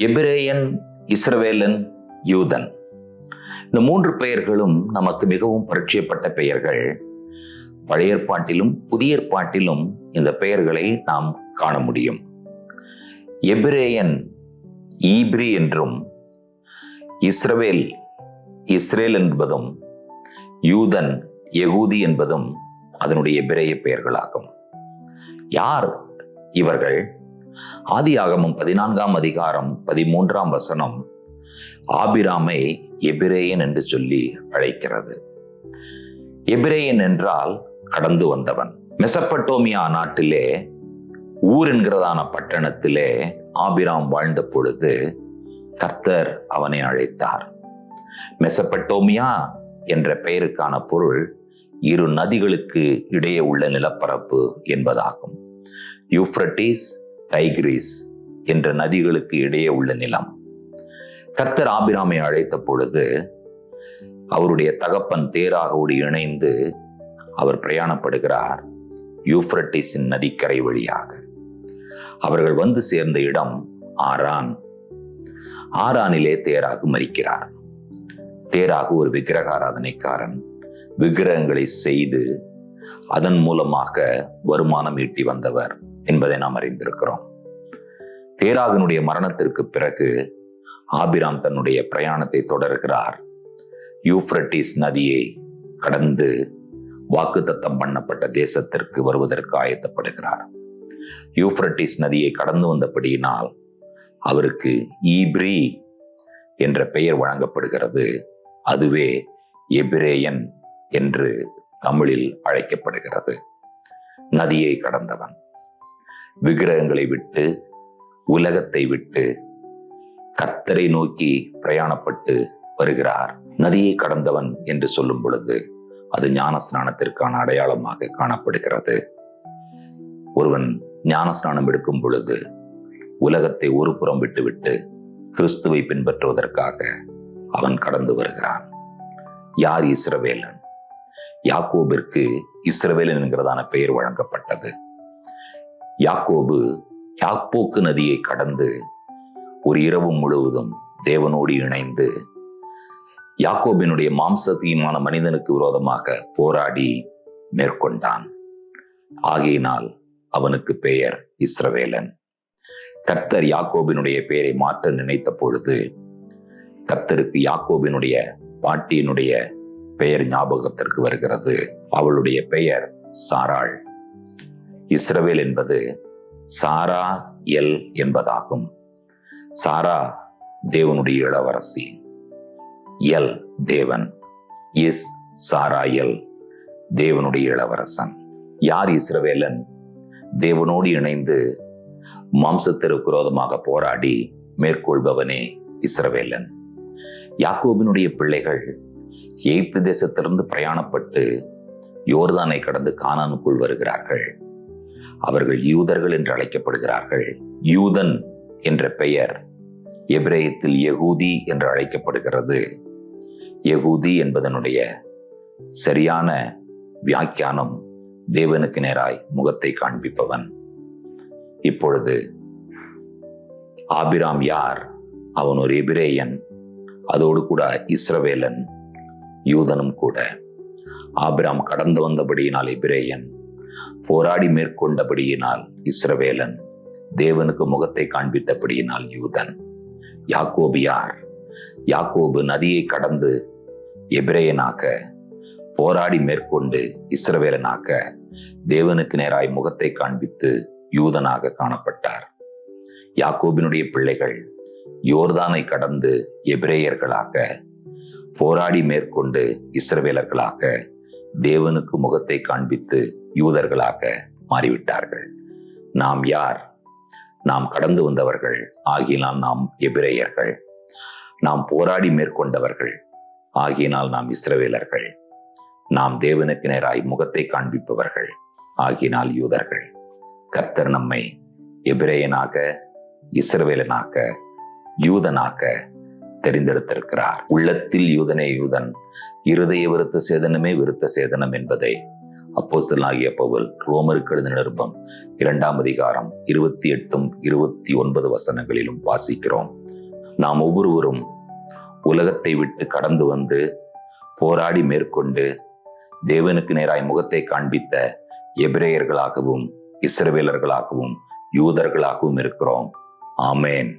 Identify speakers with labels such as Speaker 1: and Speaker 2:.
Speaker 1: எபிரேயன், இஸ்ரவேலன், யூதன். இந்த மூன்று பெயர்களும் நமக்கு மிகவும் பரிச்சயப்பட்ட பெயர்கள். பழைய ஏற்பாட்டிலும் புதிய ஏற்பாட்டிலும் இந்த பெயர்களை நாம் காண முடியும். எபிரேயன் ஈப்ரி என்றும், இஸ்ரவேல் இஸ்ரேல் என்பதும், யூதன் யெகூதி என்பதும் அதனுடைய எபிரேய பெயர்களாகும். யார் இவர்கள்? ஆதியாகமம் 14ஆம் அதிகாரம் 13ஆம் வசனம் ஆபிராமை எபிரேயன் என்று சொல்லி அழைக்கிறது. எபிரேயன் என்றால் கடந்து வந்தவன். மெசப்பட்டோமியா நாட்டிலே ஊர் என்கிறதான பட்டணத்திலே ஆபிராம் வாழ்ந்த பொழுது கர்த்தர் அவனை அழைத்தார். மெசப்பட்டோமியா என்ற பெயருக்கான பொருள் இரு நதிகளுக்கு இடையே உள்ள நிலப்பரப்பு என்பதாகும். யூப்ரட்டிஸ், டைகிரிஸ் என்ற நதிகளுக்கு இடையே உள்ள நிலம். கர்த்தர் ஆபிராமை அழைத்த பொழுது அவருடைய தகப்பன் தேராகோடு இணைந்து அவர் பிரயாணப்படுகிறார் யூப்ரட்டிஸின் நதிக்கரை வழியாக. அவர்கள் வந்து சேர்ந்த இடம் ஆரான். ஆரானிலே தேராகு மரிக்கிறார். தேராகு ஒரு விக்கிரக ஆராதனைக்காரன். விக்கிரகங்களை செய்து அதன் மூலமாக வருமானம் ஈட்டி வந்தவர் என்பதை நாம் அறிந்திருக்கிறோம். தேராகனுடைய மரணத்திற்கு பிறகு ஆபிராம் தன்னுடைய பிரயாணத்தை தொடர்கிறார். யூப்ரட்டிஸ் நதியை கடந்து வாக்குத்தத்தம் பண்ணப்பட்ட தேசத்திற்கு வருவதற்கு ஆயத்தப்படுகிறார். யூப்ரட்டிஸ் நதியை கடந்து வந்தபடியினால் அவருக்கு ஈப்ரி என்ற பெயர் வழங்கப்படுகிறது. அதுவே எபிரேயன் என்று தமிழில் அழைக்கப்படுகிறது. நதியை கடந்தவன், விக்கிரகங்களை விட்டு, உலகத்தை விட்டு கர்த்தரை நோக்கி பிரயாணப்பட்டு வருகிறார். நதியை கடந்தவன் என்று சொல்லும் பொழுது அது ஞானஸ்நானத்திற்கான அடையாளமாக காணப்படுகிறது. ஒருவன் ஞானஸ்நானம் எடுக்கும் பொழுது உலகத்தை ஒரு புறம் விட்டுவிட்டு கிறிஸ்துவை பின்பற்றுவதற்காக அவன் கடந்து வருகிறான். யார் இஸ்ரவேலன்? யாக்கோபிற்கு இஸ்ரவேலன் என்கிறதான பெயர் வழங்கப்பட்டது. யாக்கோபு யாப்போக்கு நதியை கடந்து ஒரு இரவு முழுவதும் தேவனோடு இணைந்து யாக்கோபினுடைய மாம்சத்தியமான மனிதனுக்கு விரோதமாக போராடி மேற்கொண்டான். ஆகையினால் அவனுக்கு பெயர் இஸ்ரவேலன். கர்த்தர் யாக்கோபினுடைய பெயரை மாற்ற நினைத்த பொழுது கர்த்தருக்கு யாக்கோபினுடைய பாட்டியினுடைய பெயர் ஞாபகத்திற்கு வருகிறது. அவளுடைய பெயர் சாராள். இஸ்ரவேல் என்பது சாரா எல் என்பதாகும். சாரா தேவனுடைய இளவரசி, எல் தேவன், இஸ் சாரா எல் தேவனுடைய இளவரசன். யார் இஸ்ரவேலன்? தேவனோடு இணைந்து மாம்சத்திற்கு விரோதமாக போராடி மேற்கொள்பவனே இஸ்ரவேலன். யாக்கோபினுடைய பிள்ளைகள் எகிப்து தேசத்திலிருந்து பிரயாணப்பட்டு யோர்தானை கடந்து கானானுக்குள் வருகிறார்கள். அவர்கள் யூதர்கள் என்று அழைக்கப்படுகிறார்கள். யூதன் என்ற பெயர் எபிரேயத்தில் யெகூதி என்று அழைக்கப்படுகிறது. யெகூதி என்பதனுடைய சரியான வியாக்கியானம் தேவனுக்கு நேராய் முகத்தை காண்பிப்பவன். இப்பொழுது ஆபிராம் யார்? அவன் ஒரு எபிரேயன், அதோடு கூட இஸ்ரவேலன், யூதனும் கூட. ஆபிராம் கடந்து வந்தபடியினால் எபிரேயன், போராடி மேற்கொண்டபடியினால் இஸ்ரவேலன், தேவனுக்கு முகத்தை காண்பித்தபடியினால் யூதன். யாக்கோபு யார்? யாக்கோபு நதியை கடந்து எபிரேயனாக, போராடி மேற்கொண்டு இஸ்ரவேலனாக, தேவனுக்கு நேராய் முகத்தை காண்பித்து யூதனாக காணப்பட்டார். யாக்கோபினுடைய பிள்ளைகள் யோர்தானை கடந்து எபிரேயர்களாக, போராடி மேற்கொண்டு இஸ்ரவேலர்களாக, தேவனுக்கு முகத்தை காண்பித்து யூதர்களாக மாறிவிட்டார்கள். நாம் யார்? நாம் கடந்து வந்தவர்கள் ஆகினால் நாம் எபிரேயர்கள். நாம் போராடி மேற்கொண்டவர்கள் ஆகினால் நாம் இஸ்ரவேலர்கள். நாம் தேவனுக்கு நேராய் முகத்தை காண்பிப்பவர்கள் ஆகினால் யூதர்கள். கர்த்தர் நம்மை எபிரேயனாக, இஸ்ரவேலனாக, யூதனாக தெரிந்தெடுத்திருக்கிறார். உள்ளத்தில் யூதனே யூதன், இருதய விருத்த சேதனமே விருத்த சேதனம் என்பதை அப்போஸ்தலனாகிய பவுல் ரோமருக்கு எழுதின நிருபம் 2ஆம் அதிகாரம் 28, 29 வசனங்களிலும் வாசிக்கிறோம். நாம் ஒவ்வொருவரும் உலகத்தை விட்டு கடந்து வந்து போராடி மேற்கொண்டு தேவனுக்கு நேராய் முகத்தை காண்பித்த எபிரேயர்களாகவும் இஸ்ரவேலர்களாகவும் யூதர்களாகவும் இருக்கிறோம். ஆமேன்.